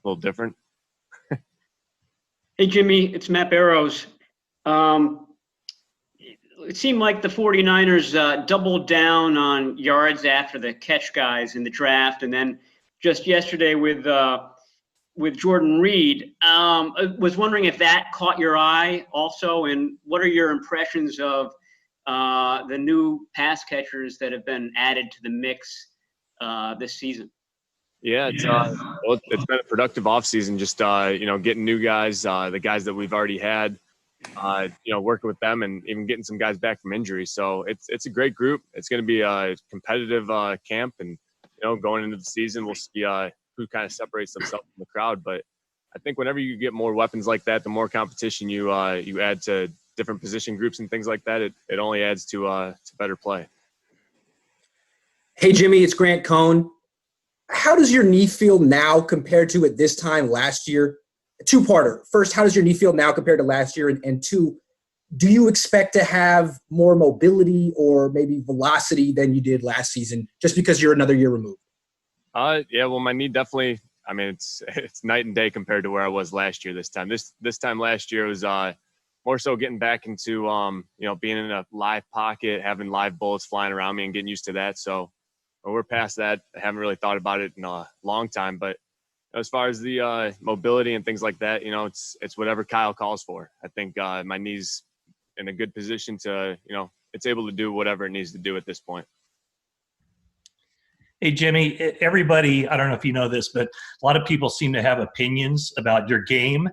little different. Hey, Jimmy, it's Matt Barrows. It seemed like the 49ers doubled down on yards after the catch guys in the draft. And then just yesterday with Jordan Reed, I was wondering if that caught your eye also, and what are your impressions of the new pass catchers that have been added to the mix this season? Yeah, it's been a productive offseason, just getting new guys, the guys that we've already had, working with them and even getting some guys back from injury. So it's a great group. It's going to be a competitive camp, and going into the season, we'll see who kind of separates themselves from the crowd. But I think whenever you get more weapons like that, the more competition you add to different position groups and things like that, it only adds to better play. Hey, Jimmy, it's Grant Cohn. How does your knee feel now compared to at this time last year? Two-parter. First, how does your knee feel now compared to last year? And two, do you expect to have more mobility or maybe velocity than you did last season just because you're another year removed? Yeah, well, my knee definitely, it's night and day compared to where I was last year this time. This time last year was more so getting back into, being in a live pocket, having live bullets flying around me and getting used to that. So we're past that. I haven't really thought about it in a long time. But as far as the mobility and things like that, it's whatever Kyle calls for. I think my knee's in a good position to, it's able to do whatever it needs to do at this point. Hey, Jimmy, everybody, I don't know if you know this, but a lot of people seem to have opinions about your game.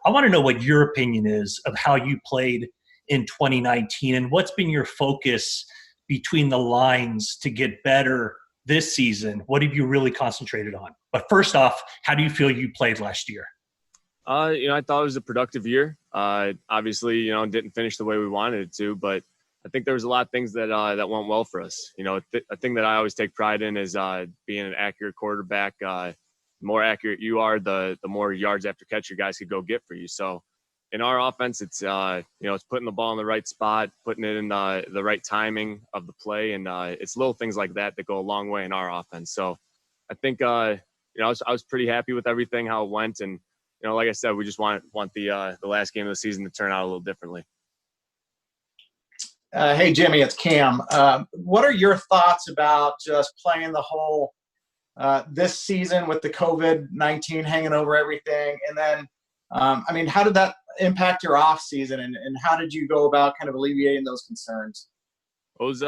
I want to know what your opinion is of how you played in 2019 and what's been your focus between the lines to get better this season. What have you really concentrated on? But first off, how do you feel you played last year? I thought it was a productive year. Obviously, didn't finish the way we wanted it to, but I think there was a lot of things that went well for us. A thing that I always take pride in is being an accurate quarterback. The more accurate you are, the more yards after catch your guys could go get for you. So in our offense, it's it's putting the ball in the right spot, putting it in the right timing of the play, and it's little things like that go a long way in our offense. So I think I was pretty happy with everything, how it went, and like I said, we just want the last game of the season to turn out a little differently. Hey, Jimmy, it's Cam. What are your thoughts about just playing the whole this season with the COVID-19 hanging over everything? And then, how did that impact your off season, and how did you go about kind of alleviating those concerns? It was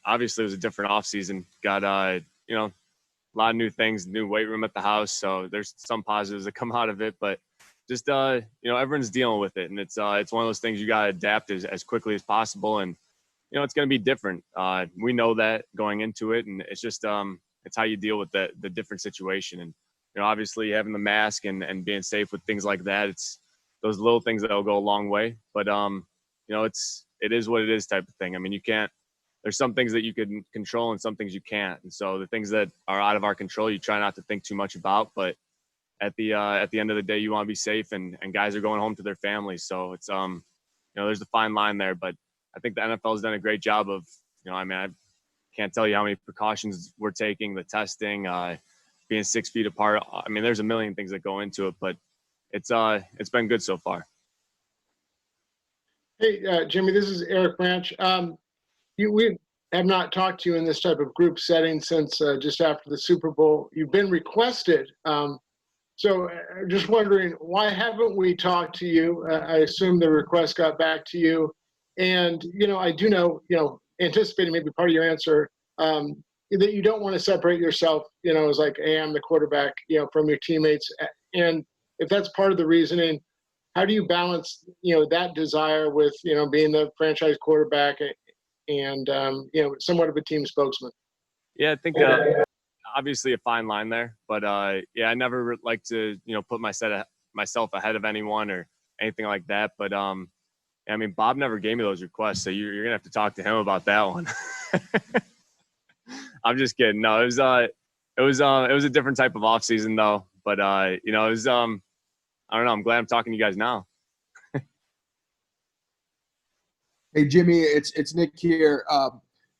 obviously it was a different off season. Got a lot of new things, new weight room at the house. So there's some positives that come out of it, but just everyone's dealing with it, and it's one of those things you got to adapt as quickly as possible. And it's going to be different. We know that going into it, and it's just it's how you deal with the different situation. And obviously having the mask and being safe with things like that, it's those little things that'll go a long way. But it is what it is type of thing. You can't. There's some things that you can control and some things you can't. And so the things that are out of our control, you try not to think too much about. But at the end of the day, you want to be safe, and guys are going home to their families. So it's there's a fine line there. But I think the NFL has done a great job of I can't tell you how many precautions we're taking, the testing, being 6 feet apart. There's a million things that go into it, but it's been good so far. Hey, Jimmy, this is Eric Branch. We have not talked to you in this type of group setting since just after the Super Bowl. You've been requested. So just wondering, why haven't we talked to you? I assume the request got back to you. And, I do know, anticipating maybe part of your answer, that you don't want to separate yourself, as like, hey, I'm the quarterback, from your teammates. And if that's part of the reasoning, how do you balance, that desire with, being the franchise quarterback and somewhat of a team spokesman? Yeah, I think obviously a fine line there, but I never like to put myself ahead of anyone or anything like that. But Bob never gave me those requests, so you're gonna have to talk to him about that one. I'm just kidding. No, it was a different type of off season though. But it was I don't know. I'm glad I'm talking to you guys now. Hey, Jimmy, it's Nick here.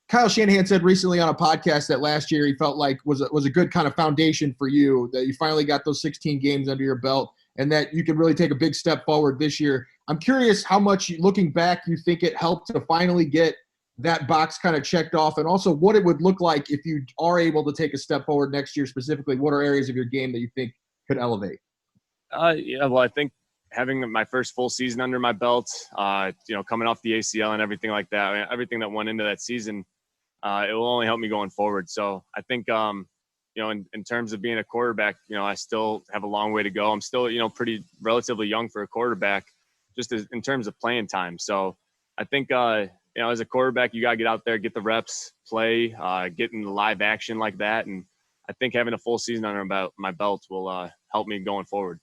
Kyle Shanahan said recently on a podcast that last year he felt like was a good kind of foundation for you, that you finally got those 16 games under your belt and that you could really take a big step forward this year. I'm curious how much, looking back, you think it helped to finally get that box kind of checked off, and also what it would look like if you are able to take a step forward next year. Specifically, what are areas of your game that you think could elevate? Yeah, well, I think having my first full season under my belt, coming off the ACL and everything like that, I mean, everything that went into that season, it will only help me going forward. So I think, in terms of being a quarterback, I still have a long way to go. I'm still, pretty relatively young for a quarterback, just in terms of playing time. So I think, as a quarterback, you got to get out there, get the reps, play, get in live action like that. And I think having a full season under my belt will help me going forward.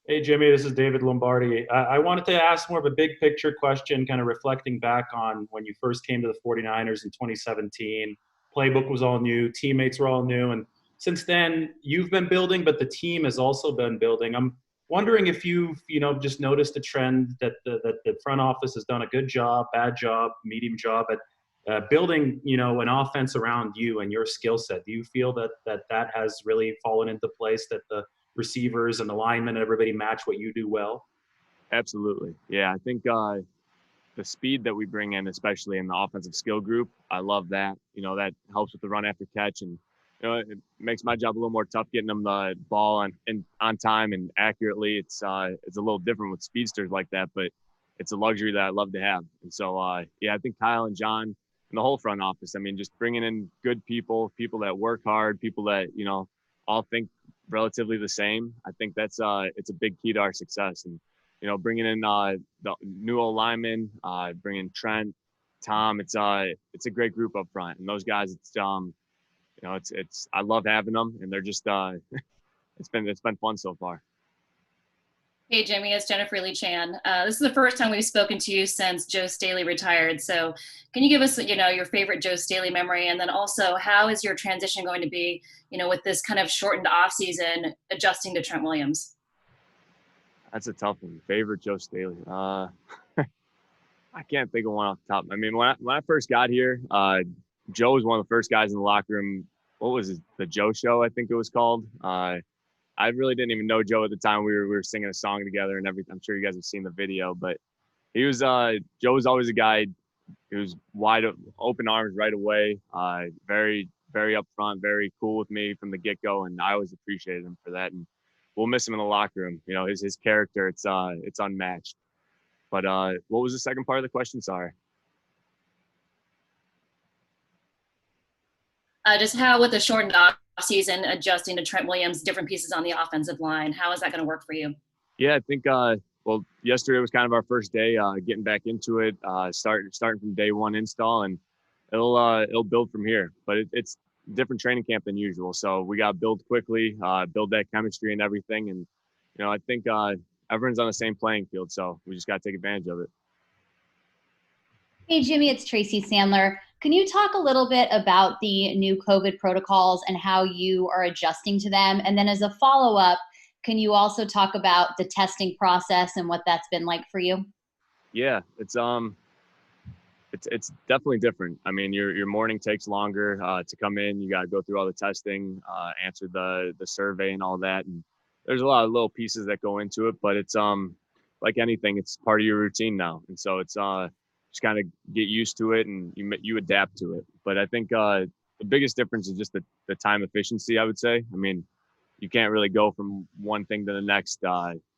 Hey, Jimmy, this is David Lombardi. I wanted to ask more of a big picture question, kind of reflecting back on when you first came to the 49ers in 2017. Playbook was all new, teammates were all new. And since then, you've been building, but the team has also been building. I'm wondering if you've, just noticed a trend that the front office has done a good job, bad job, medium job at building, an offense around you and your skill set. Do you feel that has really fallen into place, that the receivers and the linemen and everybody match what you do well? Absolutely. Yeah, I think the speed that we bring in, especially in the offensive skill group, I love that. That helps with the run after catch, and it makes my job a little more tough getting them the ball on time and accurately. It's a little different with speedsters like that, but it's a luxury that I love to have. And so, I think Kyle and John and the whole front office, I mean, just bringing in good people that work hard, people that, all think relatively the same. I think that's it's a big key to our success. And bringing in the new old linemen, bringing Trent, Tom, it's a great group up front, and those guys, it's I love having them, and they're just it's been fun so far. Hey, Jimmy, it's Jennifer Lee Chan. This is the first time we've spoken to you since Joe Staley retired. So can you give us, your favorite Joe Staley memory? And then also, how is your transition going to be, with this kind of shortened off season, adjusting to Trent Williams? That's a tough one. Favorite Joe Staley. I can't think of one off the top. I mean, when I first got here, Joe was one of the first guys in the locker room. What was it? The Joe Show, I think it was called. I really didn't even know Joe at the time. We were singing a song together and everything. I'm sure you guys have seen the video, but he was Joe was always a guy who was wide open arms right away. Very, very upfront, very cool with me from the get-go, and I always appreciated him for that. And we'll miss him in the locker room. His character, it's unmatched. But what was the second part of the question? Sorry. Just how, with the shortened off season, adjusting to Trent Williams, different pieces on the offensive line, how is that going to work for you? Yeah, I think yesterday was kind of our first day getting back into it, starting from day one install, and it'll build from here. But it's different training camp than usual, so we got to build quickly, build that chemistry and everything. And I think everyone's on the same playing field, so we just got to take advantage of it. Hey, Jimmy, it's Tracy Sandler. Can you talk a little bit about the new COVID protocols and how you are adjusting to them? And then as a follow-up, can you also talk about the testing process and what that's been like for you? Yeah, it's definitely different. I mean, your morning takes longer to come in. You got to go through all the testing, answer the survey and all that. And there's a lot of little pieces that go into it, but it's like anything, it's part of your routine now. And so it's just kind of get used to it, and you adapt to it. But I think the biggest difference is just the time efficiency, I would say. I mean, you can't really go from one thing to the next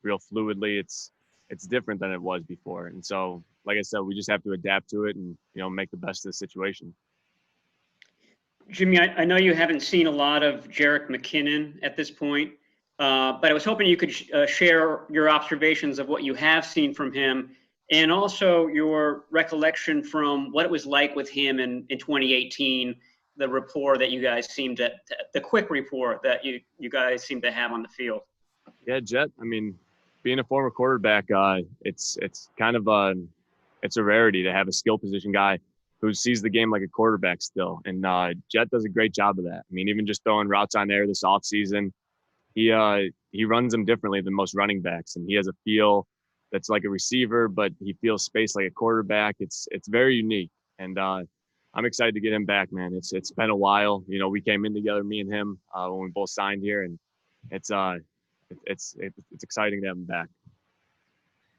real fluidly. It's different than it was before. And so, like I said, we just have to adapt to it and, make the best of the situation. Jimmy, I know you haven't seen a lot of Jerick McKinnon at this point, but I was hoping you could share your observations of what you have seen from him, and also your recollection from what it was like with him in 2018, the rapport that you guys the quick rapport that you guys seem to have on the field. Yeah, Jet, I mean, being a former quarterback, it's kind of it's a rarity to have a skill position guy who sees the game like a quarterback still. And Jet does a great job of that. I mean, even just throwing routes on air this offseason, he runs them differently than most running backs, and he has a feel that's like a receiver, but he feels space like a quarterback. It's very unique. And I'm excited to get him back, man. It's been a while. You know, we came in together, me and him, when we both signed here, and it's exciting to have him back.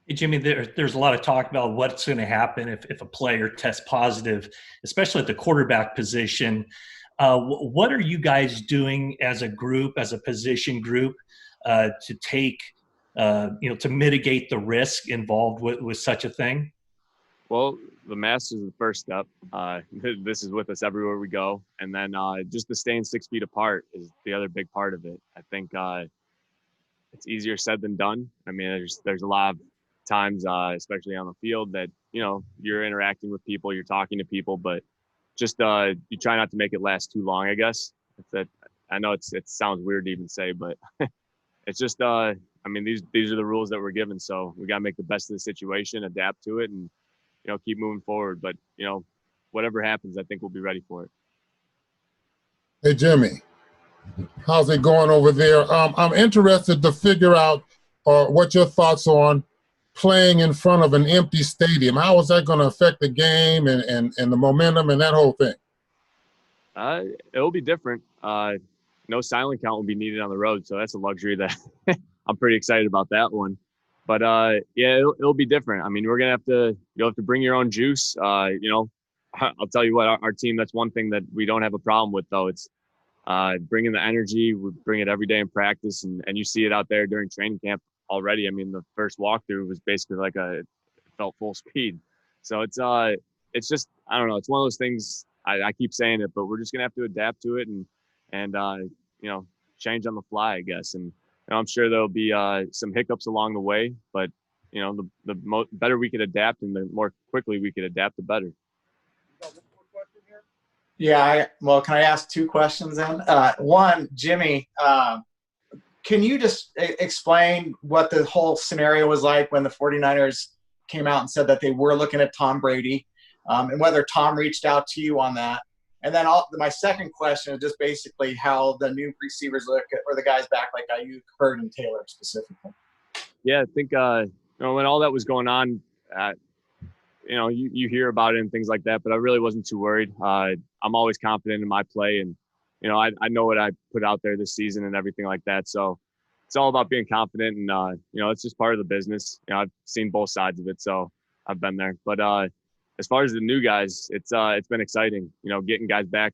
Hey, Jimmy, there's a lot of talk about what's going to happen if a player tests positive, especially at the quarterback position. What are you guys doing as a group, as a position group, to take, to mitigate the risk involved with such a thing? Well, the mask is the first step. This is with us everywhere we go. And then just the staying 6 feet apart is the other big part of it. I think it's easier said than done. I mean, there's a lot of times, especially on the field, that, you know, you're interacting with people, you're talking to people, but just you try not to make it last too long, I guess. I know it sounds weird to even say, but it's just, I mean, these are the rules that we're given. So we got to make the best of the situation, adapt to it, and, you know, keep moving forward. But, you know, whatever happens, I think we'll be ready for it. Hey, Jimmy, how's it going over there? I'm interested to figure out what your thoughts on playing in front of an empty stadium. How is that going to affect the game and the momentum and that whole thing? It'll be different. No silent count will be needed on the road, so that's a luxury that I'm pretty excited about that one. But yeah, it'll be different. I mean, you'll have to bring your own juice. You know, I'll tell you what, our team, that's one thing that we don't have a problem with, though. It's bringing the energy. We bring it every day in practice, and you see it out there during training camp already. I mean, the first walkthrough was basically like it felt full speed. So it's just, I don't know. It's one of those things. I keep saying it, but we're just gonna have to adapt to it and you know, change on the fly, I guess. And you know, I'm sure there'll be some hiccups along the way, but you know, the better we could adapt and the more quickly we could adapt, the better. Yeah, well, can I ask two questions then? One, Jimmy, can you just explain what the whole scenario was like when the 49ers came out and said that they were looking at Tom Brady, and whether Tom reached out to you on that? And then my second question is just basically how the new receivers look, or the guys back like Ayuk, Hurd, and Taylor specifically. Yeah, I think you know, when all that was going on, you know, you hear about it and things like that, but I really wasn't too worried. I'm always confident in my play, and you know, I know what I put out there this season and everything like that. So it's all about being confident, and you know, it's just part of the business. You know, I've seen both sides of it, so I've been there. But as far as the new guys, it's been exciting. You know, getting guys back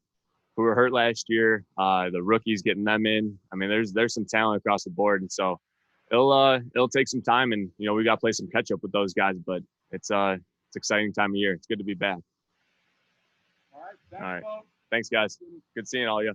who were hurt last year, the rookies, getting them in. I mean, there's some talent across the board, and so it'll take some time, and you know, we got to play some catch up with those guys. But it's exciting time of year. It's good to be back. All right. Thanks, guys. Good seeing all of you.